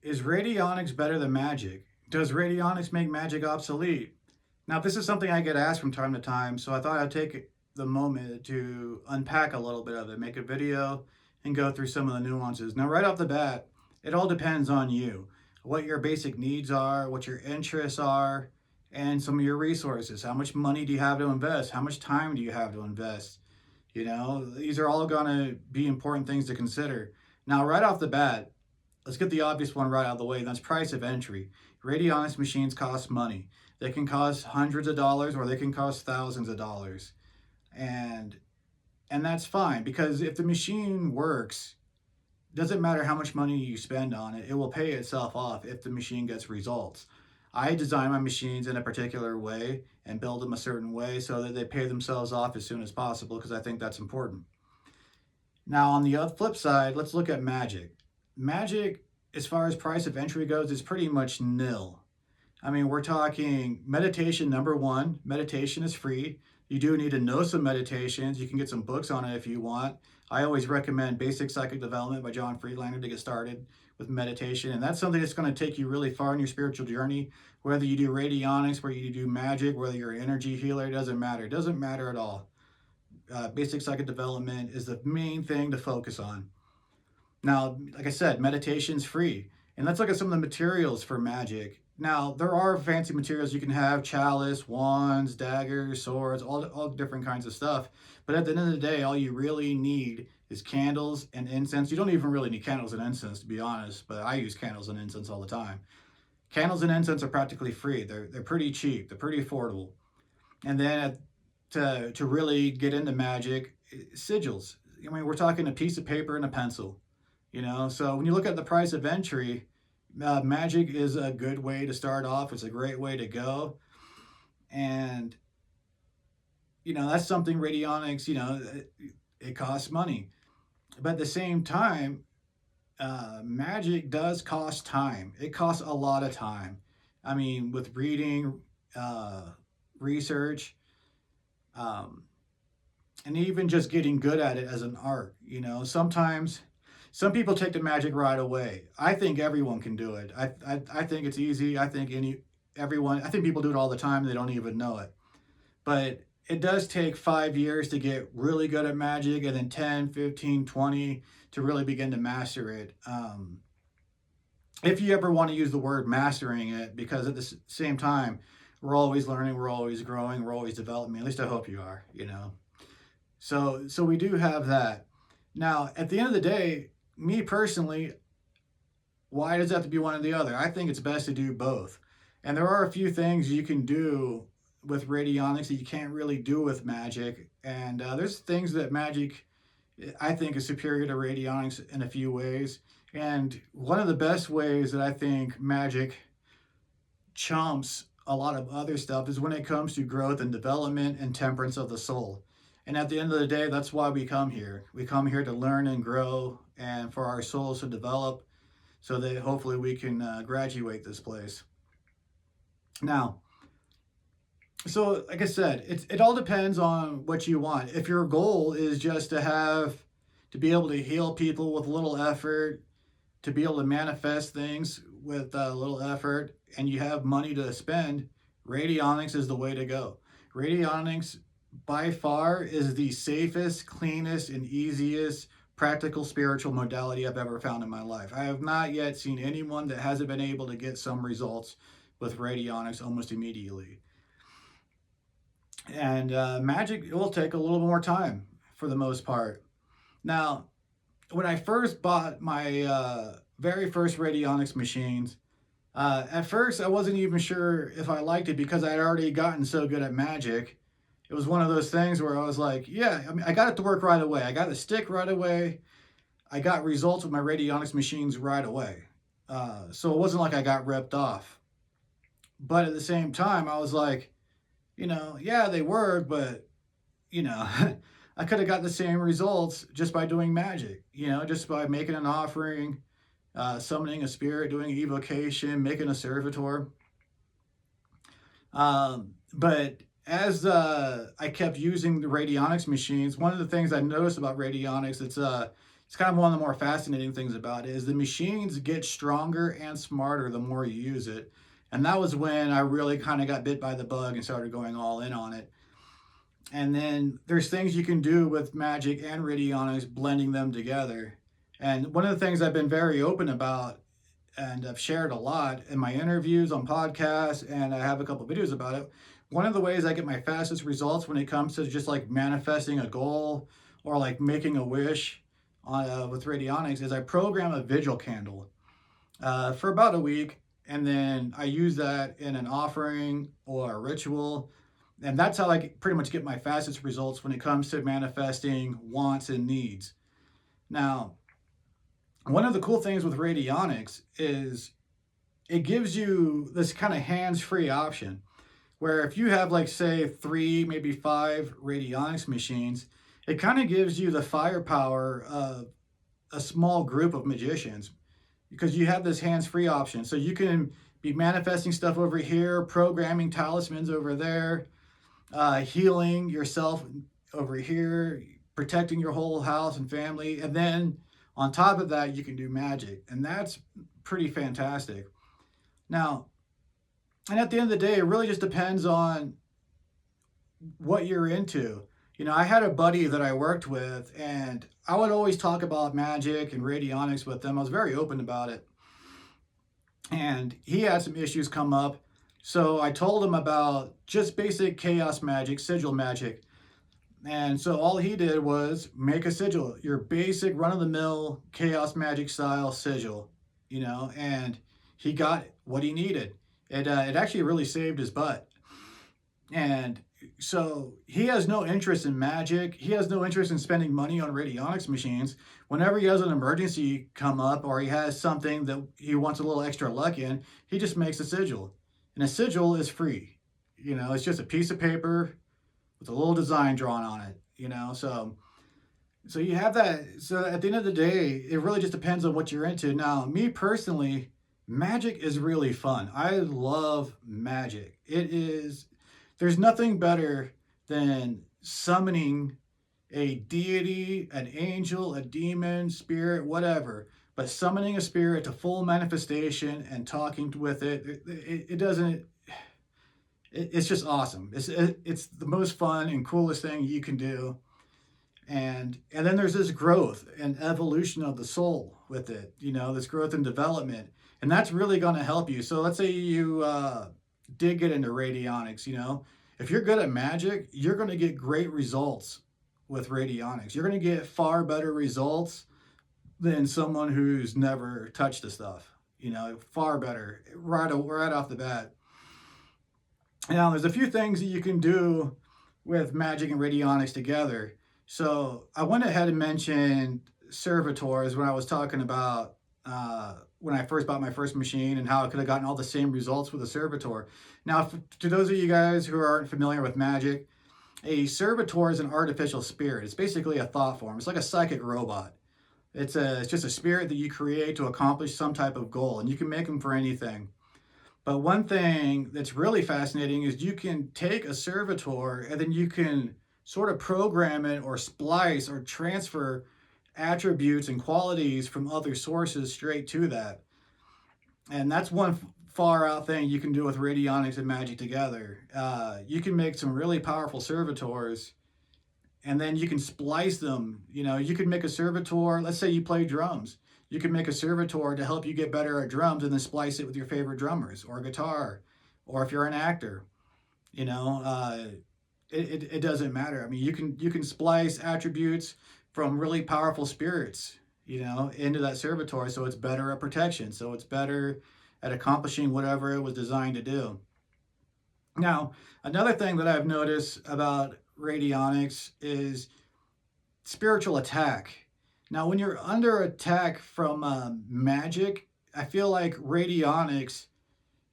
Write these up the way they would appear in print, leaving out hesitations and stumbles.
Is radionics better than magic? Does radionics make magic obsolete? Now, this is something I get asked from time to time, so I thought I'd take the moment to unpack a little bit of it, make a video, and go through some of the nuances. Now, right off the bat, it all depends on you, what your basic needs are, what your interests are, and some of your resources. How much money do you have to invest? How much time do you have to invest? You know, these are all going to be important things to consider. Now, right off the bat, let's get the obvious one right out of the way, and that's price of entry. Radionics machines cost money. They can cost hundreds of dollars or they can cost thousands of dollars. And and that's fine because if the machine works, doesn't matter how much money you spend on it, it will pay itself off if the machine gets results. I design my machines in a particular way and build them a certain way so that they pay themselves off as soon as possible because I think that's important. Now, on the flip side, let's look at magic. Magic, as far as price of entry goes, is pretty much nil. I mean, we're talking meditation, number one. Meditation is free. You do need to know some meditations. You can get some books on it if you want. I always recommend Basic Psychic Development by John Friedlander to get started with meditation. And that's something that's going to take you really far in your spiritual journey. Whether you do radionics, whether you do magic, whether you're an energy healer, it doesn't matter. It doesn't matter at all. Basic Psychic Development is the main thing to focus on. Now, like I said, meditation's free. And let's look at some of the materials for magic. Now, there are fancy materials you can have: chalice, wands, daggers, swords, all different kinds of stuff. But at the end of the day, all you really need is candles and incense. You don't even really need candles and incense, to be honest, but I use candles and incense all the time. Candles and incense are practically free. They're pretty cheap. They're pretty affordable. And then to really get into magic, sigils. I mean, we're talking a piece of paper and a pencil. So when you look at the price of entry, magic is a good way to start off. It's a great way to go. And, that's something radionics, it costs money. But at the same time, magic does cost time. It costs a lot of time. I mean, with reading, research, and even just getting good at it as an art. Sometimes some people take to magic right away. I think everyone can do it. I think it's easy. I think everyone. I think people do it all the time. They don't even know it. But it does take 5 years to get really good at magic, and then 10, 15, 20 to really begin to master it. If you ever want to use the word mastering it, because at the same time, we're always learning, we're always growing, we're always developing. At least I hope you are. So we do have that. Now, at the end of the day, me personally, why does it have to be one or the other? I think it's best to do both. And there are a few things you can do with radionics that you can't really do with magic. And there's things that magic, I think, is superior to radionics in a few ways. And one of the best ways that I think magic chumps a lot of other stuff is when it comes to growth and development and temperance of the soul. And at the end of the day, that's why we come here. We come here to learn and grow and for our souls to develop so that hopefully we can graduate this place. Now, so like I said, it all depends on what you want. If your goal is just to be able to heal people with little effort, to be able to manifest things with little effort, and you have money to spend, radionics is the way to go. Radionics by far is the safest, cleanest, and easiest practical spiritual modality I've ever found in my life. I have not yet seen anyone that hasn't been able to get some results with radionics almost immediately. And magic, it will take a little more time for the most part. Now, when I first bought my very first radionics machines, at first I wasn't even sure if I liked it because I had already gotten so good at magic. It was one of those things where I was like, yeah, I mean, I got it to work right away. I got it to stick right away. I got results with my radionics machines right away. So it wasn't like I got ripped off. But at the same time, I was like, yeah, they work, but, I could have got the same results just by doing magic, just by making an offering, summoning a spirit, doing evocation, making a servitor. But as I kept using the radionics machines, one of the things I noticed about radionics, it's it's kind of one of the more fascinating things about it, is the machines get stronger and smarter the more you use it. And that was when I really kind of got bit by the bug and started going all in on it. And then there's things you can do with magic and radionics, blending them together. And one of the things I've been very open about and I've shared a lot in my interviews on podcasts, and I have a couple videos about it. One of the ways I get my fastest results when it comes to just like manifesting a goal or like making a wish with radionics is I program a vigil candle for about a week, and then I use that in an offering or a ritual. And that's how I pretty much get my fastest results when it comes to manifesting wants and needs. Now, one of the cool things with radionics is it gives you this kind of hands-free option where if you have like say 3, maybe 5 radionics machines, it kind of gives you the firepower of a small group of magicians because you have this hands-free option. So you can be manifesting stuff over here, programming talismans over there, healing yourself over here, protecting your whole house and family, and then on top of that, you can do magic, and that's pretty fantastic. Now, and at the end of the day, it really just depends on what you're into. You know, I had a buddy that I worked with, and I would always talk about magic and radionics with them. I was very open about it. And he had some issues come up, so I told him about just basic chaos magic, sigil magic. And so all he did was make a sigil, your basic run-of-the-mill chaos magic style sigil, you know, and he got what he needed. It actually really saved his butt. And so he has no interest in magic. He has no interest in spending money on radionics machines. Whenever he has an emergency come up or he has something that he wants a little extra luck in, he just makes a sigil. And a sigil is free. You know, it's just a piece of paper with a little design drawn on it, you know. So you have that. So at the end of the day, it really just depends on what you're into. Now, me personally, magic is really fun. I love magic. There's nothing better than summoning a deity, an angel, a demon, spirit, whatever, but summoning a spirit to full manifestation and talking with it. It doesn't, it's just awesome. It's the most fun and coolest thing you can do. And then there's this growth and evolution of the soul with it, you know, this growth and development. And that's really going to help you. So let's say you did get into radionics, you know, if you're good at magic, you're going to get great results with radionics. You're going to get far better results than someone who's never touched the stuff, you know, far better right off the bat. Now, there's a few things that you can do with magic and radionics together. So I went ahead and mentioned servitors when I was talking about when I first bought my first machine and how I could have gotten all the same results with a servitor. Now, to those of you guys who aren't familiar with magic, a servitor is an artificial spirit. It's basically a thought form. It's like a psychic robot. It's just a spirit that you create to accomplish some type of goal, and you can make them for anything. But one thing that's really fascinating is you can take a servitor and then you can sort of program it or splice or transfer attributes and qualities from other sources straight to that. And that's one far out thing you can do with radionics and magic together. You can make some really powerful servitors and then you can splice them. You know, you can make a servitor, let's say you play drums. You can make a servitor to help you get better at drums and then splice it with your favorite drummers or guitar, or if you're an actor, you know, it doesn't matter. I mean, you can splice attributes from really powerful spirits, you know, into that servitor, so it's better at protection, so it's better at accomplishing whatever it was designed to do. Now, another thing that I've noticed about radionics is spiritual attack. Now, when you're under attack from magic, I feel like radionics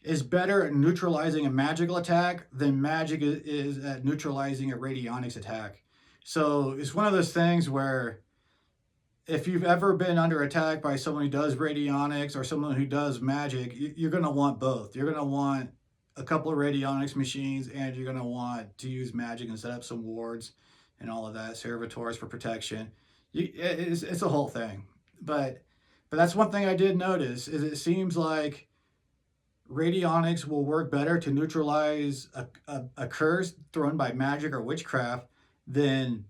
is better at neutralizing a magical attack than magic is at neutralizing a radionics attack. So it's one of those things where if you've ever been under attack by someone who does radionics or someone who does magic, you're going to want both. You're going to want a couple of radionics machines, and you're going to want to use magic and set up some wards and all of that, servitors for protection. It's a whole thing. But that's one thing I did notice is it seems like radionics will work better to neutralize a curse thrown by magic or witchcraft than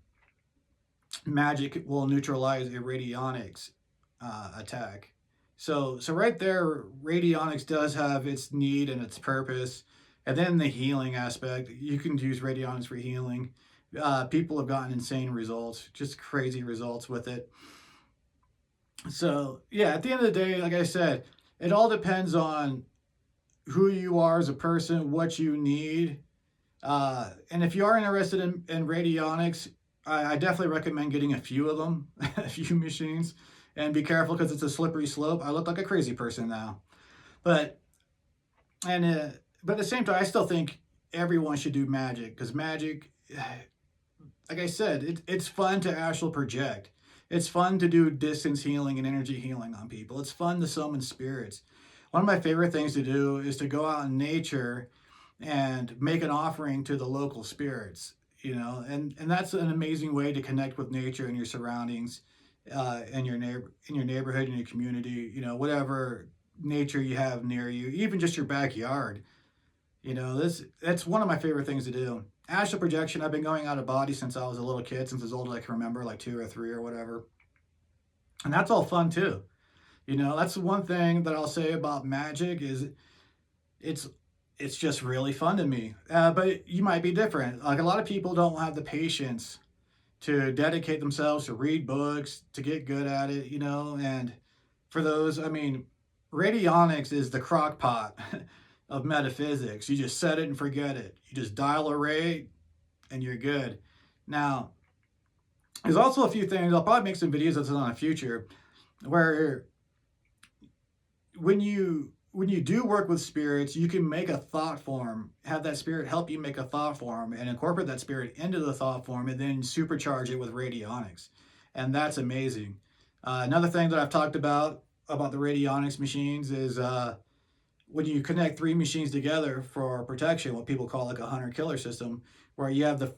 magic will neutralize a radionics attack. So right there, radionics does have its need and its purpose. And then the healing aspect, you can use radionics for healing. People have gotten insane results, just crazy results with it. So yeah, at the end of the day, like I said, it all depends on who you are as a person, what you need. And if you are interested in radionics, I definitely recommend getting a few of them, a few machines, and be careful because it's a slippery slope. I look like a crazy person now, but and but at the same time, I still think everyone should do magic because magic, like I said, it's fun to astral project. It's fun to do distance healing and energy healing on people. It's fun to summon spirits. One of my favorite things to do is to go out in nature and make an offering to the local spirits, and that's an amazing way to connect with nature and your surroundings, in your neighborhood, in your community, whatever nature you have near you, even just your backyard. That's one of my favorite things to do. Astral projection, I've been going out of body since I was a little kid, since as old as I can remember, like 2 or 3 or whatever. And that's all fun too. That's the one thing that I'll say about magic is it's it's just really fun to me. But you might be different. Like a lot of people don't have the patience to dedicate themselves to read books, to get good at it, and for those, I mean, radionics is the crock pot of metaphysics. You just set it and forget it. You just dial a ray and you're good. Now, there's also a few things, I'll probably make some videos of this on the future, where when you do work with spirits, you can make a thought form, have that spirit help you make a thought form and incorporate that spirit into the thought form and then supercharge it with radionics. And that's amazing. Another thing that I've talked about the radionics machines is when you connect 3 machines together for protection, what people call like a hunter-killer system, where you have the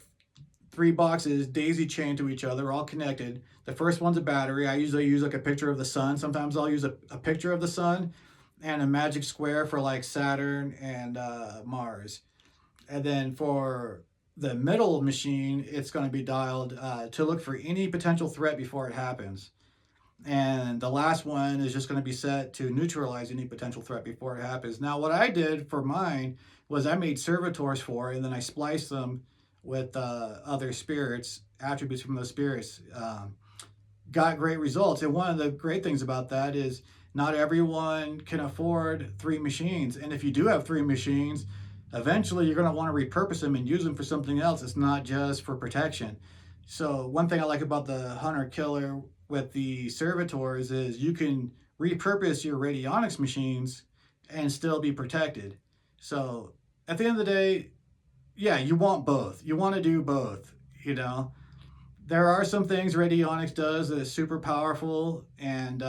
3 boxes daisy chained to each other, all connected. The first one's a battery. I usually use like a picture of the sun. Sometimes I'll use a picture of the sun and a magic square for like Saturn and Mars. And then for the middle machine, it's going to be dialed to look for any potential threat before it happens. And the last one is just going to be set to neutralize any potential threat before it happens. Now, what I did for mine was I made servitors for it, and then I spliced them with other spirits, attributes from those spirits. Got great results. And one of the great things about that is not everyone can afford 3 machines. And if you do have 3 machines, eventually you're going to want to repurpose them and use them for something else. It's not just for protection. So one thing I like about the hunter-killer with the servitors is you can repurpose your radionics machines and still be protected. So at the end of the day, yeah, you want both. You want to do both, There are some things radionics does that is super powerful, and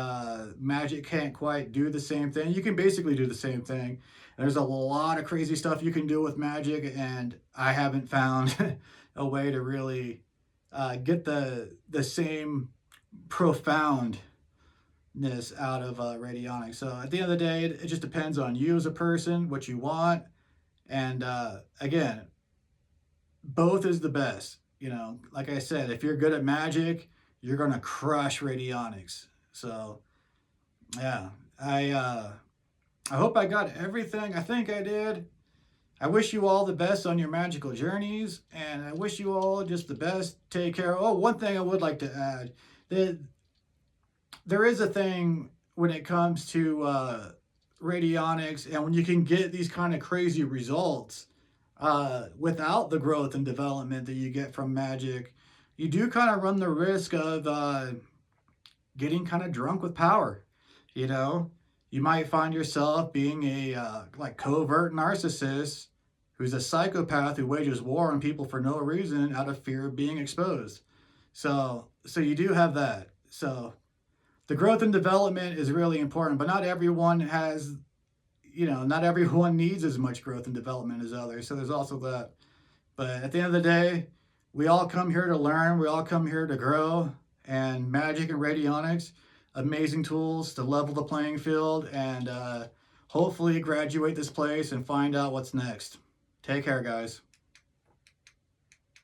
magic can't quite do the same thing. You can basically do the same thing. There's a lot of crazy stuff you can do with magic, and I haven't found a way to really get the same profoundness out of radionics. So at the end of the day, it just depends on you as a person, what you want, and again, both is the best. Like I said, if you're good at magic, you're gonna crush radionics. So yeah, I hope I got everything. I think I did. I wish you all the best on your magical journeys, and I wish you all just the best. Take care. Oh, one thing I would like to add, that there is a thing when it comes to radionics, and when you can get these kind of crazy results without the growth and development that you get from magic, you do kind of run the risk of getting kind of drunk with power. You might find yourself being a like covert narcissist who's a psychopath who wages war on people for no reason out of fear of being exposed. So you do have that. So the growth and development is really important, but not everyone has, not everyone needs as much growth and development as others. So there's also that. But at the end of the day, we all come here to learn. We all come here to grow. And magic and radionics, amazing tools to level the playing field and hopefully graduate this place and find out what's next. Take care, guys.